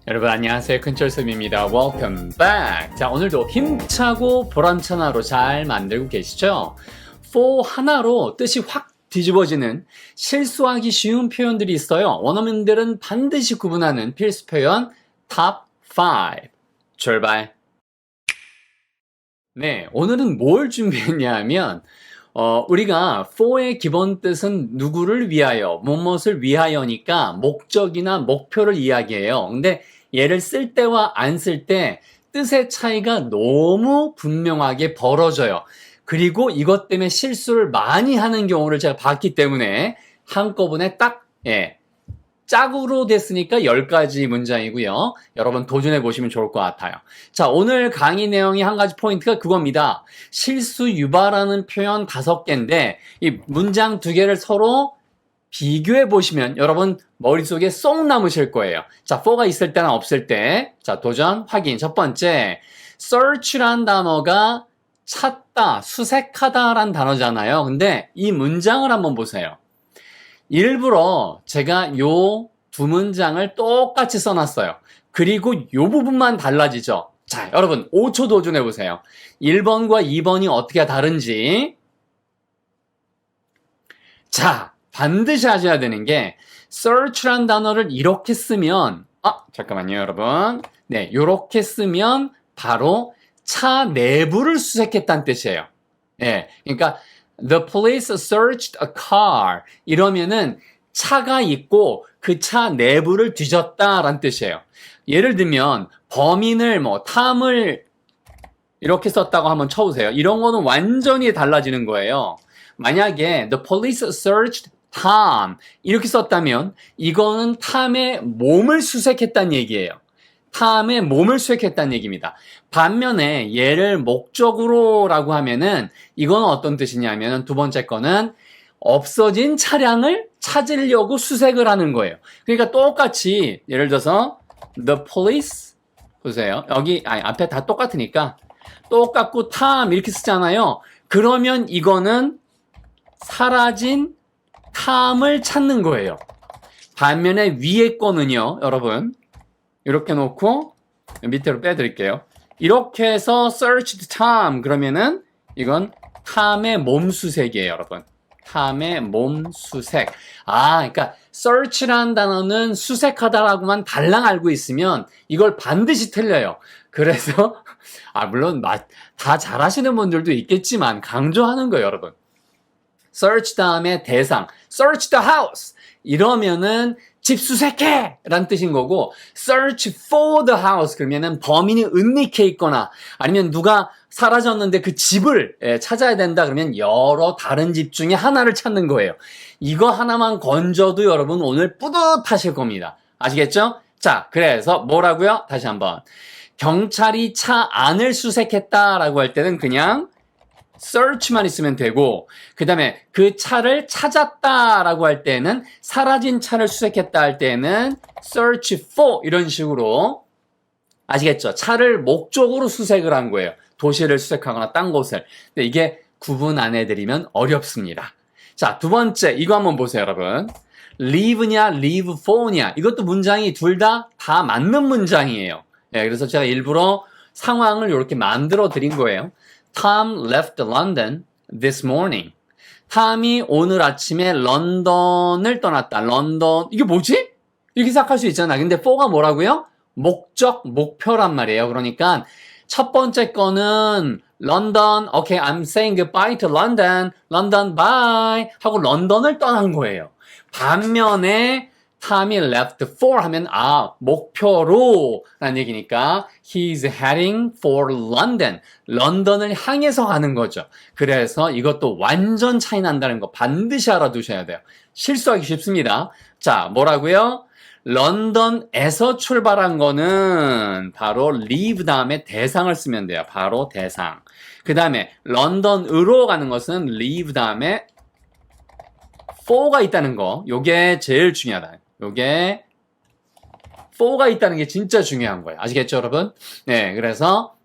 여러분 안녕하세요. 큰철쌤입니다. Welcome back. 자, 오늘도 힘차고 보람찬 하루 잘 만들고 계시죠? for 하나로 뜻이 확 뒤집어지는 실수하기 쉬운 표현들이 있어요. 원어민들은 반드시 구분하는 필수 표현 top 5. 출발. 네, 오늘은 뭘 준비했냐 하면 우리가 for의 기본 뜻은 누구를 위하여, 무엇을 위하여니까 목적이나 목표를 이야기해요. 근데 얘를 쓸 때와 안 쓸 때 뜻의 차이가 너무 분명하게 벌어져요. 그리고 이것 때문에 실수를 많이 하는 경우를 제가 봤기 때문에 한꺼번에 딱, 짝으로 됐으니까 10가지 문장이고요. 여러분 도전해 보시면 좋을 것 같아요. 자, 오늘 강의 내용이 한 가지 포인트가 그겁니다. 실수 유발하는 표현 5개인데 이 문장 2개를 서로 비교해 보시면 여러분 머릿속에 쏙 남으실 거예요. 자, for가 있을 때나 없을 때. 자, 도전 확인. 첫 번째, search란 단어가 찾다, 수색하다란 단어잖아요. 근데 이 문장을 한번 보세요. 일부러 제가 요 두 문장을 똑같이 써놨어요. 그리고 요 부분만 달라지죠. 자, 여러분 5초 도전해 보세요. 1번과 2번이 어떻게 다른지. 자, 반드시 하셔야 되는 게 search란 단어를 이렇게 쓰면 잠깐만요, 여러분. 네, 요렇게 쓰면 바로 차 내부를 수색했다는 뜻이에요. 예, 그러니까 The police searched a car. 이러면은 차가 있고 그 차 내부를 뒤졌다라는 뜻이에요. 예를 들면 범인을 탐을 이렇게 썼다고 한번 쳐보세요. 이런 거는 완전히 달라지는 거예요. 만약에 The police searched Tom 이렇게 썼다면 이거는 탐의 몸을 수색했다는 얘기예요. 탐의 몸을 수색했다는 얘기입니다. 반면에 얘를 목적으로라고 하면은 이건 어떤 뜻이냐면 두 번째 거는 없어진 차량을 찾으려고 수색을 하는 거예요. 그러니까 똑같이 예를 들어서 the police 보세요. 여기 앞에 다 똑같으니까 똑같고 Tom 이렇게 쓰잖아요. 그러면 이거는 사라진 탐을 찾는 거예요. 반면에 위에 거는요, 여러분. 이렇게 놓고 밑으로 빼드릴게요. 이렇게 해서 searched Tom 그러면은 이건 탐의 몸수색이에요, 여러분. 탐의 몸수색. 그러니까 search라는 단어는 수색하다라고만 달랑 알고 있으면 이걸 반드시 틀려요. 그래서 물론 다 잘하시는 분들도 있겠지만 강조하는 거예요, 여러분. search 다음에 대상, search the house 이러면은 집 수색해! 라는 뜻인 거고 search for the house 그러면은 범인이 은닉해 있거나 아니면 누가 사라졌는데 그 집을 찾아야 된다 그러면 여러 다른 집 중에 하나를 찾는 거예요. 이거 하나만 건져도 여러분 오늘 뿌듯하실 겁니다. 아시겠죠? 자, 그래서 뭐라고요? 다시 한번. 경찰이 차 안을 수색했다라고 할 때는 그냥 search만 있으면 되고 그 다음에 그 차를 찾았다라고 할 때는 사라진 차를 수색했다 할 때는 search for 이런 식으로 아시겠죠? 차를 목적으로 수색을 한 거예요. 도시를 수색하거나 딴 곳을. 근데 이게 구분 안 해드리면 어렵습니다. 자, 두 번째 이거 한번 보세요, 여러분. leave냐 leave for냐 이것도 문장이 둘 다 맞는 문장이에요. 그래서 제가 일부러 상황을 이렇게 만들어 드린 거예요. Tom left London this morning. 탐이 오늘 아침에 런던을 떠났다. 런던 이게 뭐지? 이렇게 생각할 수 있잖아. 근데 for가 뭐라고요? 목적, 목표란 말이에요. 그러니까 첫 번째 거는 런던, okay, I'm saying goodbye to London. London, bye. 하고 런던을 떠난 거예요. 반면에 탐이 left for 하면 목표로 라는 얘기니까 he's heading for London. 런던을 향해서 가는 거죠. 그래서 이것도 완전 차이 난다는 거 반드시 알아두셔야 돼요. 실수하기 쉽습니다. 자, 뭐라고요? 런던에서 출발한 거는 바로 leave 다음에 대상을 쓰면 돼요. 바로 대상. 그 다음에 런던으로 가는 것은 leave 다음에 for가 있다는 거. 요게 제일 중요하다. 요게 for가 있다는 게 진짜 중요한 거예요. 아시겠죠, 여러분? 네, 그래서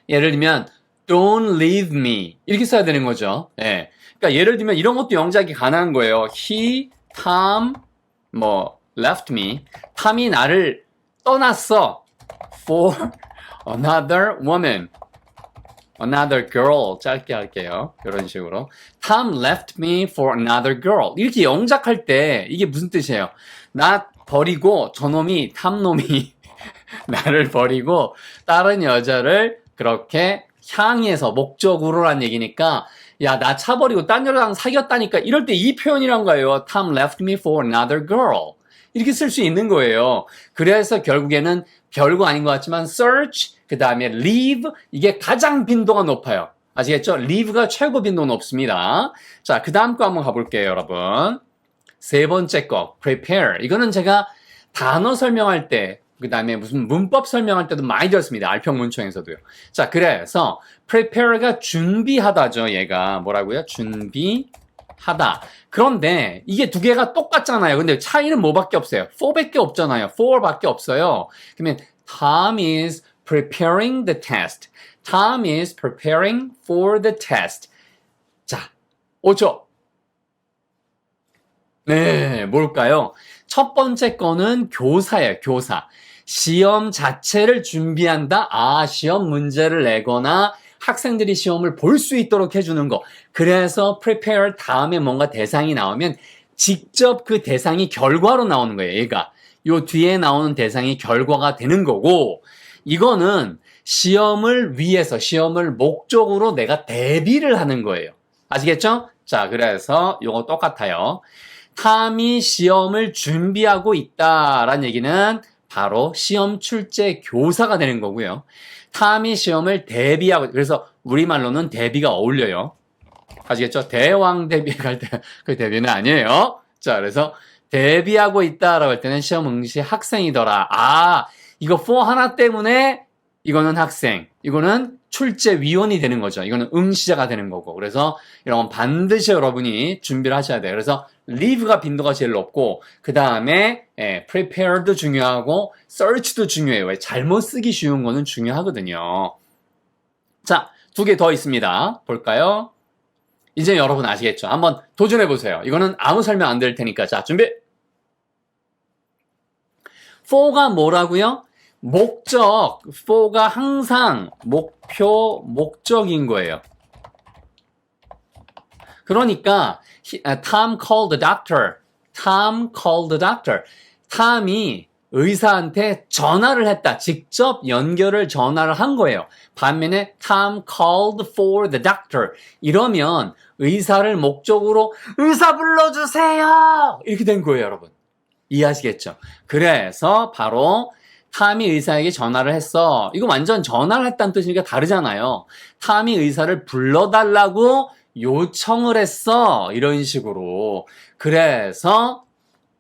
예를 들면 don't leave me 이렇게 써야 되는 거죠. 네. 그러니까 예를 들면 이런 것도 영작이 가능한 거예요. He, Tom, left me. 탐이 나를 떠났어. For another woman. Another girl. 짧게 할게요. 이런 식으로. Tom left me for another girl. 이렇게 영작할 때 이게 무슨 뜻이에요? 나 버리고 저놈이 탐놈이 나를 버리고 다른 여자를 그렇게 향해서 목적으로란 얘기니까 야, 나 차 버리고 딴 여자랑 사귀었다니까 이럴 때 이 표현이란 거예요. Tom left me for another girl. 이렇게 쓸 수 있는 거예요. 그래서 결국에는 별거 아닌 것 같지만 search, 그 다음에 leave 이게 가장 빈도가 높아요. 아시겠죠? leave가 최고 빈도 높습니다. 자, 그 다음 거 한번 가볼게요, 여러분. 세 번째 거, prepare. 이거는 제가 단어 설명할 때, 그 다음에 무슨 문법 설명할 때도 많이 들었습니다. 알평문청에서도요. 자, 그래서 prepare가 준비하다죠. 얘가 뭐라고요? 준비하다. 그런데 이게 두 개가 똑같잖아요. 근데 차이는 뭐밖에 없어요? for밖에 없잖아요. for밖에 없어요. 그러면 Tom is preparing the test. Tom is preparing for the test. 자, 5초. 네, 뭘까요? 첫 번째 거는 교사예요, 교사. 시험 자체를 준비한다? 아, 시험 문제를 내거나 학생들이 시험을 볼 수 있도록 해주는 거. 그래서 prepare 다음에 뭔가 대상이 나오면 직접 그 대상이 결과로 나오는 거예요, 얘가. 요 뒤에 나오는 대상이 결과가 되는 거고, 이거는 시험을 위해서, 시험을 목적으로 내가 대비를 하는 거예요. 아시겠죠? 자, 그래서 요거 똑같아요. 탐이 시험을 준비하고 있다라는 얘기는 바로 시험 출제 교사가 되는 거고요. 탐이 시험을 대비하고, 그래서 우리말로는 대비가 어울려요. 아시겠죠? 대왕 대비할 때 그 대비는 아니에요. 자, 그래서 대비하고 있다라고 할 때는 시험 응시 학생이더라. 아, 이거 for 하나 때문에 이거는 학생, 이거는 출제위원이 되는 거죠. 이거는 응시자가 되는 거고. 그래서 이런 건 반드시 여러분이 준비를 하셔야 돼요. 그래서 leave가 빈도가 제일 높고, 그 다음에 prepare도 중요하고 search도 중요해요. 왜? 잘못 쓰기 쉬운 거는 중요하거든요. 자, 두 개 더 있습니다. 볼까요? 이제 여러분 아시겠죠? 한번 도전해 보세요. 이거는 아무 설명 안 될 테니까. 자, 준비. for가 뭐라고요? 목적. for가 항상 목표, 목적인 거예요. 그러니까 Tom called the doctor. Tom called the doctor. 탐이 의사한테 전화를 했다. 직접 연결을 전화를 한 거예요. 반면에 Tom called for the doctor. 이러면 의사를 목적으로 의사 불러주세요. 이렇게 된 거예요, 여러분. 이해하시겠죠? 그래서 바로 탐이 의사에게 전화를 했어. 이거 완전 전화를 했다는 뜻이니까 다르잖아요. 탐이 의사를 불러달라고 요청을 했어. 이런 식으로. 그래서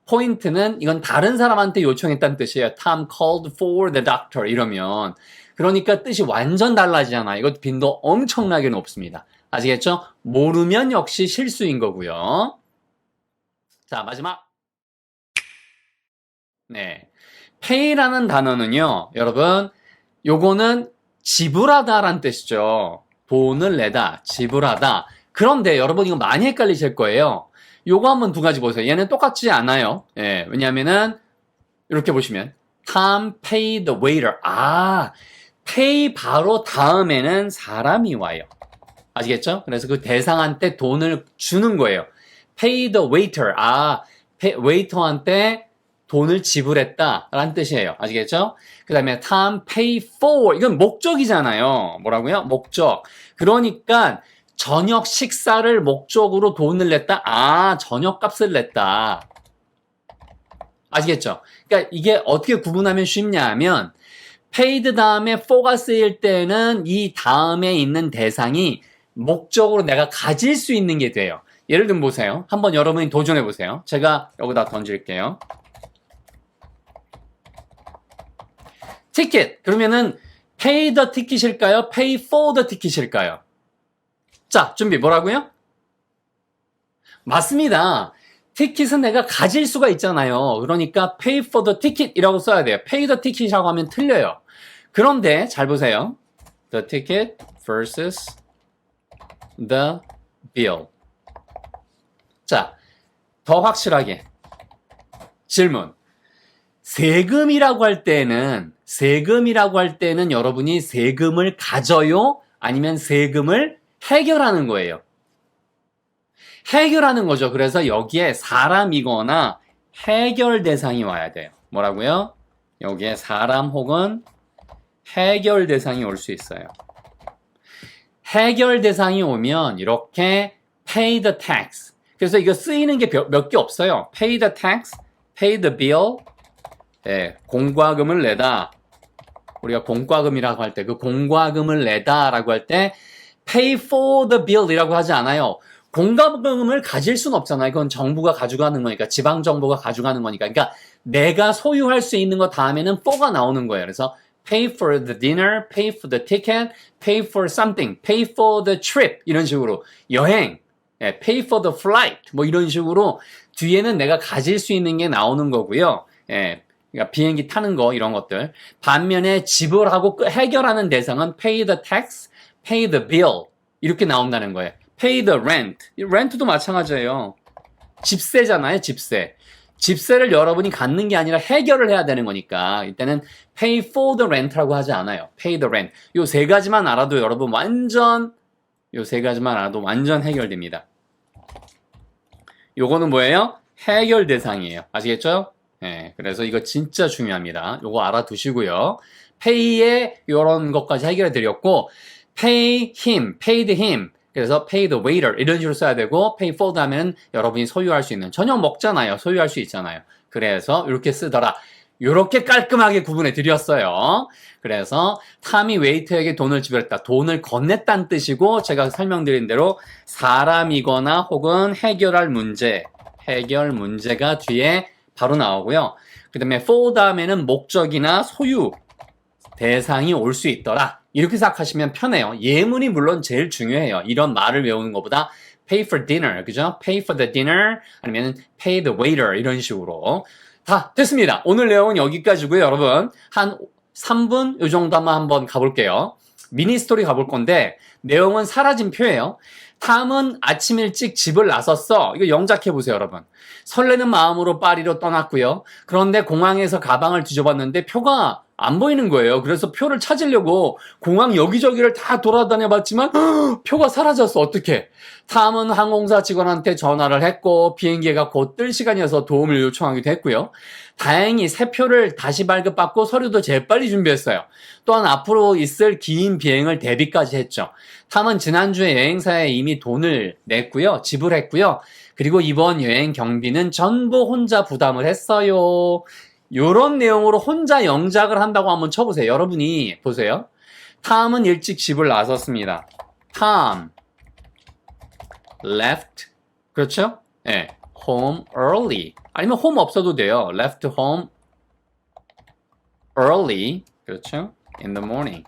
포인트는 이건 다른 사람한테 요청했다는 뜻이에요. Tom called for the doctor 이러면. 그러니까 뜻이 완전 달라지잖아요. 이것도 빈도 엄청나게 높습니다. 아시겠죠? 모르면 역시 실수인 거고요. 자, 마지막. 네. pay라는 단어는요, 여러분, 요거는 지불하다라는 뜻이죠. 돈을 내다, 지불하다. 그런데 여러분 이거 많이 헷갈리실 거예요. 요거 한번 두 가지 보세요. 얘는 똑같지 않아요. 예, 왜냐면은 이렇게 보시면 Tom paid the waiter. 아, pay 바로 다음에는 사람이 와요. 아시겠죠? 그래서 그 대상한테 돈을 주는 거예요. pay the waiter. 아, 웨이터한테 돈을 지불했다라는 뜻이에요. 아시겠죠? 그 다음에 Tom pay for. 이건 목적이잖아요. 뭐라고요? 목적. 그러니까 저녁 식사를 목적으로 돈을 냈다? 아, 저녁값을 냈다. 아시겠죠? 그러니까 이게 어떻게 구분하면 쉽냐 하면 paid 다음에 for가 쓰일 때는 이 다음에 있는 대상이 목적으로 내가 가질 수 있는 게 돼요. 예를 들면 보세요. 한번 여러분이 도전해 보세요. 제가 여기다 던질게요. 티켓. 그러면은 pay the ticket일까요? pay for the ticket일까요? 자, 준비 뭐라고요? 맞습니다. 티켓은 내가 가질 수가 있잖아요. 그러니까 pay for the ticket이라고 써야 돼요. pay the ticket이라고 하면 틀려요. 그런데 잘 보세요. The ticket versus the bill. 자, 더 확실하게 질문. 세금이라고 할 때는 여러분이 세금을 가져요? 아니면 세금을 해결하는 거예요. 해결하는 거죠. 그래서 여기에 사람이거나 해결 대상이 와야 돼요. 뭐라고요? 여기에 사람 혹은 해결 대상이 올 수 있어요. 해결 대상이 오면 이렇게 pay the tax. 그래서 이거 쓰이는 게 몇 개 없어요. pay the tax, pay the bill. 네, 공과금을 내다. 우리가 공과금이라고 할 때 그 공과금을 내다라고 할 때 pay for the bill이라고 하지 않아요. 공과금을 가질 수는 없잖아요. 그건 정부가 가져가는 거니까, 지방 정부가 가져가는 거니까. 그러니까 내가 소유할 수 있는 거 다음에는 for가 나오는 거예요. 그래서 pay for the dinner, pay for the ticket, pay for something, pay for the trip 이런 식으로 여행, pay for the flight 뭐 이런 식으로 뒤에는 내가 가질 수 있는 게 나오는 거고요. 그러니까 비행기 타는 거 이런 것들. 반면에 지불하고 해결하는 대상은 pay the tax, pay the bill 이렇게 나온다는 거예요. pay the rent. 렌트도 마찬가지예요. 집세잖아요, 집세. 집세를 여러분이 갖는 게 아니라 해결을 해야 되는 거니까 이때는 pay for the rent라고 하지 않아요. pay the rent. 요 세 가지만 알아도 여러분 요 세 가지만 알아도 완전 해결됩니다. 요거는 뭐예요? 해결 대상이에요. 아시겠죠? 네, 그래서 이거 진짜 중요합니다. 요거 알아두시고요. pay에 요런 것까지 해결해 드렸고 pay him, paid him. 그래서 pay the waiter 이런 식으로 써야 되고 pay for 하면 여러분이 소유할 수 있는 저녁 먹잖아요. 소유할 수 있잖아요. 그래서 이렇게 쓰더라. 이렇게 깔끔하게 구분해 드렸어요. 그래서 탐이 웨이터에게 돈을 지불했다. 돈을 건넸다는 뜻이고 제가 설명드린 대로 사람이거나 혹은 해결할 문제, 해결 문제가 뒤에 바로 나오고요. 그 다음에 for 다음에는 목적이나 소유 대상이 올 수 있더라. 이렇게 생각하시면 편해요. 예문이 물론 제일 중요해요. 이런 말을 외우는 것보다 pay for dinner, 그죠? pay for the dinner 아니면 pay the waiter 이런 식으로 다 됐습니다. 오늘 내용은 여기까지고요. 여러분 한 3분 이 정도만 한번 가볼게요. 미니 스토리 가볼 건데 내용은 사라진 표예요. 탐은 아침 일찍 집을 나섰어. 이거 영작해 보세요, 여러분. 설레는 마음으로 파리로 떠났고요. 그런데 공항에서 가방을 뒤져봤는데 표가 안 보이는 거예요. 그래서 표를 찾으려고 공항 여기저기를 다 돌아다녀 봤지만 표가 사라졌어. 어떡해. 탐은 항공사 직원한테 전화를 했고 비행기가 곧 뜰 시간이어서 도움을 요청하기도 했고요. 다행히 새 표를 다시 발급받고 서류도 재빨리 준비했어요. 또한 앞으로 있을 긴 비행을 대비까지 했죠. 탐은 지난주에 여행사에 이미 돈을 냈고요. 지불했고요. 그리고 이번 여행 경비는 전부 혼자 부담을 했어요. 요런 내용으로 혼자 영작을 한다고 한번 쳐보세요. 여러분이 보세요. 탐은 일찍 집을 나섰습니다. Tom left, 그렇죠? 네, home early. 아니면 home 없어도 돼요. left home early, 그렇죠? in the morning.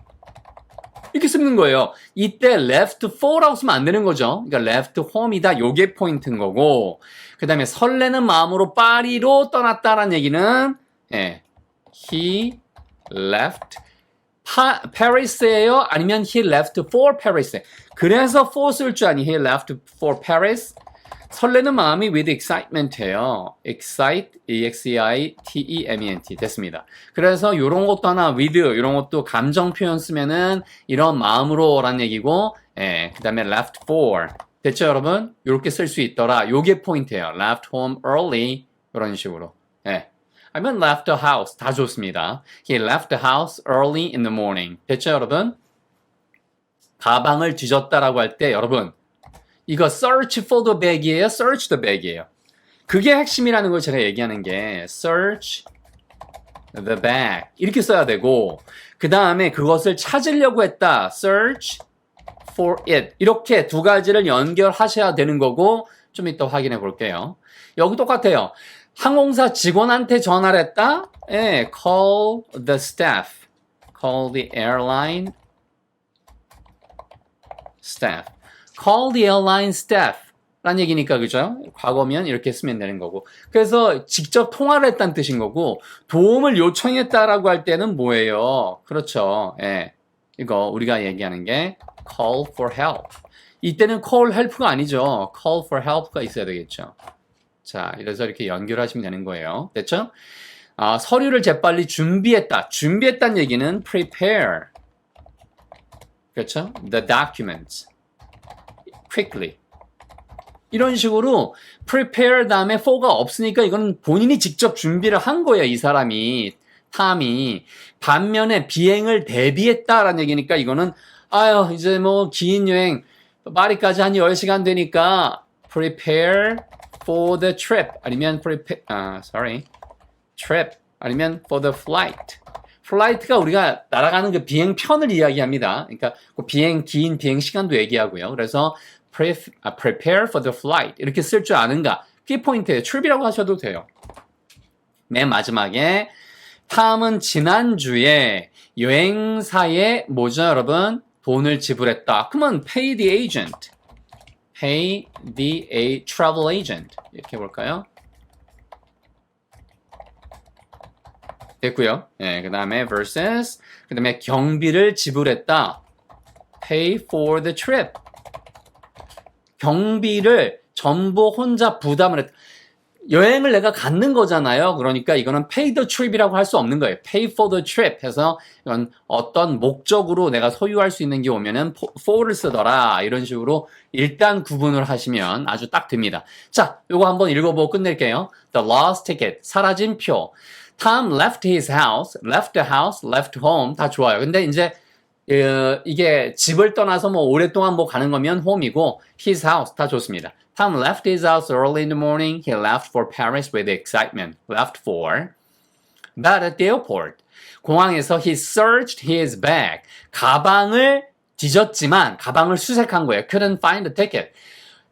이렇게 쓰는 거예요. 이때 left for라고 쓰면 안 되는 거죠. 그러니까 left home이다. 요게 포인트인 거고 그 다음에 설레는 마음으로 파리로 떠났다라는 얘기는 he left Paris예요? 아니면 he left for Paris? 그래서 for 쓸 줄 아니 he left for Paris? 설레는 마음이 with excitement예요. excite, E-X-E-I-T-E-M-E-N-T 됐습니다. 그래서 요런 것도 하나 with 이런 것도 감정 표현 쓰면은 이런 마음으로 라는 얘기고 그 다음에 left for 됐죠 여러분? 요렇게 쓸 수 있더라. 요게 포인트예요. left home early 이런 식으로 아니면 left the house 다 좋습니다. He left the house early in the morning. 됐죠, 여러분? 가방을 뒤졌다라고 할 때 여러분 이거 search for the bag이에요? search the bag이에요? 그게 핵심이라는 걸 제가 얘기하는 게 search the bag 이렇게 써야 되고 그 다음에 그것을 찾으려고 했다. search for it 이렇게 두 가지를 연결하셔야 되는 거고 좀 이따 확인해 볼게요. 여기 똑같아요. 항공사 직원한테 전화를 했다? call the staff. call the airline staff. call the airline staff. 라는 얘기니까, 그죠? 과거면 이렇게 쓰면 되는 거고. 그래서 직접 통화를 했다는 뜻인 거고, 도움을 요청했다라고 할 때는 뭐예요? 그렇죠. 이거 우리가 얘기하는 게 call for help. 이때는 call help가 아니죠. call for help가 있어야 되겠죠. 자, 이래서 이렇게 연결하시면 되는 거예요. 됐죠? 서류를 재빨리 준비했다. 준비했다는 얘기는 prepare. 그렇죠? The documents. quickly. 이런 식으로 prepare 다음에 for가 없으니까 이건 본인이 직접 준비를 한 거예요. 이 사람이. 탐이. 반면에 비행을 대비했다라는 얘기니까 이거는 아유 이제 뭐 긴 여행 파리까지 한 10시간 되니까 prepare for the trip 아니면 trip 아니면 for the flight. 플라이트가 우리가 날아가는 그 비행편을 이야기합니다. 그러니까 그 긴 비행 시간도 얘기하고요. 그래서 prepare for the flight 이렇게 쓸 줄 아는가? 그게 포인트예요. trip이라고 하셔도 돼요. 맨 마지막에 탐은 지난주에 여행사에 뭐죠, 여러분? 돈을 지불했다. 그러면 pay the agent. pay the travel agent. 이렇게 볼까요? 됐고요. 예, 그 다음에 versus 그 다음에 경비를 지불했다. pay for the trip. 경비를 전부 혼자 부담을 했다. 여행을 내가 갖는 거잖아요. 그러니까 이거는 pay the trip이라고 할 수 없는 거예요. pay for the trip 해서 이건 어떤 목적으로 내가 소유할 수 있는 게 오면은 for를 쓰더라. 이런 식으로 일단 구분을 하시면 아주 딱 됩니다. 자, 요거 한번 읽어보고 끝낼게요. The lost ticket, 사라진 표. Tom left his house, left the house, left home. 다 좋아요. 근데 이제 이게 집을 떠나서 뭐 오랫동안 뭐 가는 거면 home이고 his house 다 좋습니다. Tom left his house early in the morning. He left for Paris with excitement. Left for. But at the airport. 공항에서 he searched his bag. 가방을 뒤졌지만 가방을 수색한 거예요. Couldn't find the ticket.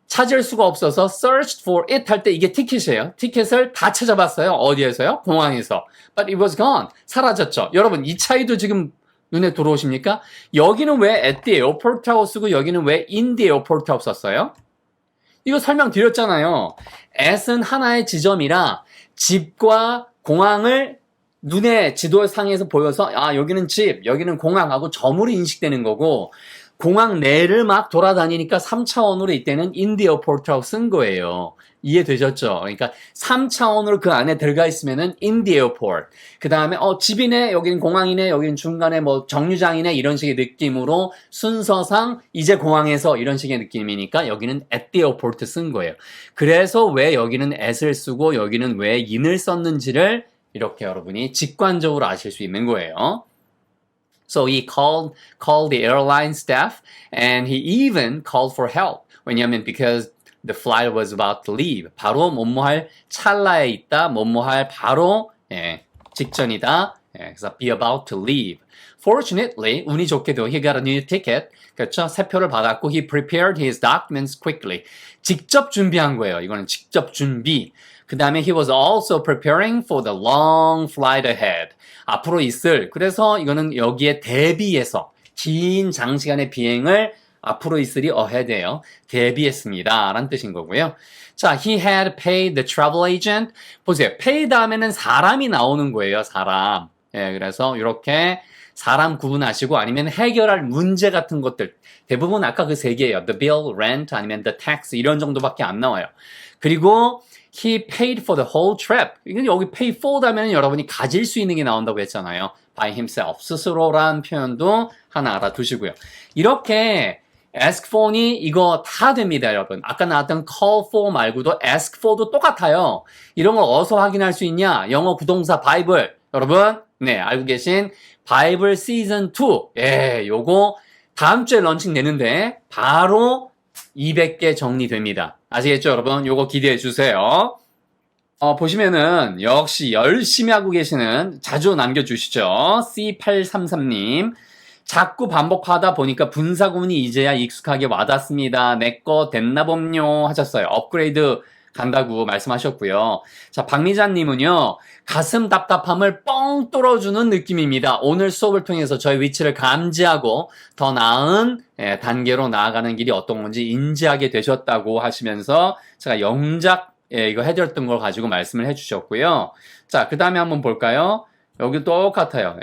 찾을 수가 없어서 searched for it 할 때 이게 티켓이에요. 티켓을 다 찾아봤어요. 어디에서요? 공항에서. But it was gone. 사라졌죠. 여러분 이 차이도 지금 눈에 들어오십니까? 여기는 왜 at the airport라고 쓰고 여기는 왜 in the airport라고 썼어요? 이거 설명드렸잖아요. at은 하나의 지점이라 집과 공항을 눈에 지도상에서 보여서 여기는 집, 여기는 공항하고 점으로 인식되는 거고 공항 내를 막 돌아다니니까 3차원으로 이때는 in the airport라고 쓴 거예요. 이해되셨죠? 그러니까 3차원으로 그 안에 들어가 있으면은 in the airport. 그 다음에 집이네, 여기는 공항이네, 여기는 중간에 뭐 정류장이네 이런 식의 느낌으로 순서상 이제 공항에서 이런 식의 느낌이니까 여기는 at the airport 쓴 거예요. 그래서 왜 여기는 at을 쓰고 여기는 왜 in을 썼는지를 이렇게 여러분이 직관적으로 아실 수 있는 거예요. So he called the airline staff and he even called for help. 왜냐하면 because the flight was about to leave. 바로 뭐뭐할 찰나에 있다. 뭐뭐할 바로 직전이다. 그래서 be about to leave. Fortunately, 운이 좋게도 he got a new ticket. 그렇죠? 새 표를 받았고 he prepared his documents quickly. 직접 준비한 거예요. 이거는 직접 준비. 그 다음에 he was also preparing for the long flight ahead. 앞으로 있을. 그래서 이거는 여기에 대비해서 긴 장시간의 비행을 앞으로 있으리 ahead예요. 대비했습니다. 라는 뜻인 거고요. 자, he had paid the travel agent. 보세요. pay 다음에는 사람이 나오는 거예요. 사람. 그래서 이렇게 사람 구분하시고 아니면 해결할 문제 같은 것들. 대부분 아까 그 세 개예요. The bill, rent, 아니면 the tax 이런 정도밖에 안 나와요. 그리고 he paid for the whole trip. 이건 여기 pay for 다면 여러분이 가질 수 있는 게 나온다고 했잖아요. by himself. 스스로라는 표현도 하나 알아두시고요. 이렇게 ask for니 이거 다 됩니다, 여러분. 아까 나왔던 call for 말고도 ask for도 똑같아요. 이런 걸 어디서 확인할 수 있냐? 영어 부동사 바이블. 여러분, 알고 계신 바이블 시즌 2. 요거 다음 주에 런칭 되는데 바로 200개 정리됩니다. 아시겠죠, 여러분? 요거 기대해 주세요. 보시면은 역시 열심히 하고 계시는 자주 남겨주시죠. C833님. 자꾸 반복하다 보니까 분사구문이 이제야 익숙하게 와닿습니다. 내 거 됐나 봄요 하셨어요. 업그레이드 간다고 말씀하셨고요. 자, 박미자님은요. 가슴 답답함을 뻥 뚫어주는 느낌입니다. 오늘 수업을 통해서 저의 위치를 감지하고 더 나은 단계로 나아가는 길이 어떤 건지 인지하게 되셨다고 하시면서 제가 영작 이거 해드렸던 걸 가지고 말씀을 해주셨고요. 자, 그 다음에 한번 볼까요? 여기 똑같아요.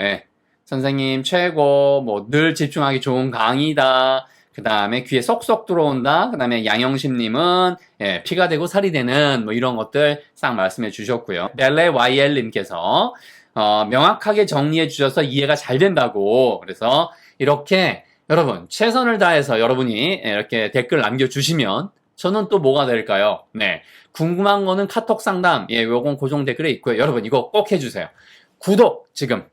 선생님 최고, 뭐 늘 집중하기 좋은 강의다. 그 다음에 귀에 쏙쏙 들어온다. 그 다음에 양영심님은 예, 피가 되고 살이 되는 뭐 이런 것들 싹 말씀해 주셨고요. 벨레 YL님께서 명확하게 정리해 주셔서 이해가 잘 된다고. 그래서 이렇게 여러분 최선을 다해서 여러분이 이렇게 댓글 남겨주시면 저는 또 뭐가 될까요? 네, 궁금한 거는 카톡 상담, 예, 요건 고정 댓글에 있고요. 여러분 이거 꼭 해주세요. 구독 지금,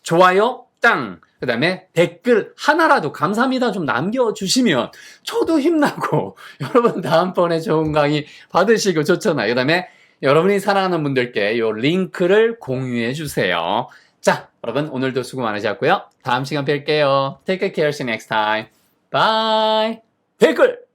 좋아요 땅, 그 다음에 댓글 하나라도 감사합니다 좀 남겨주시면 저도 힘나고 여러분 다음번에 좋은 강의 받으시고 좋잖아요. 그 다음에 여러분이 사랑하는 분들께 요 링크를 공유해 주세요. 자, 여러분 오늘도 수고 많으셨고요. 다음 시간 뵐게요. Take care, see you next time. Bye. 댓글!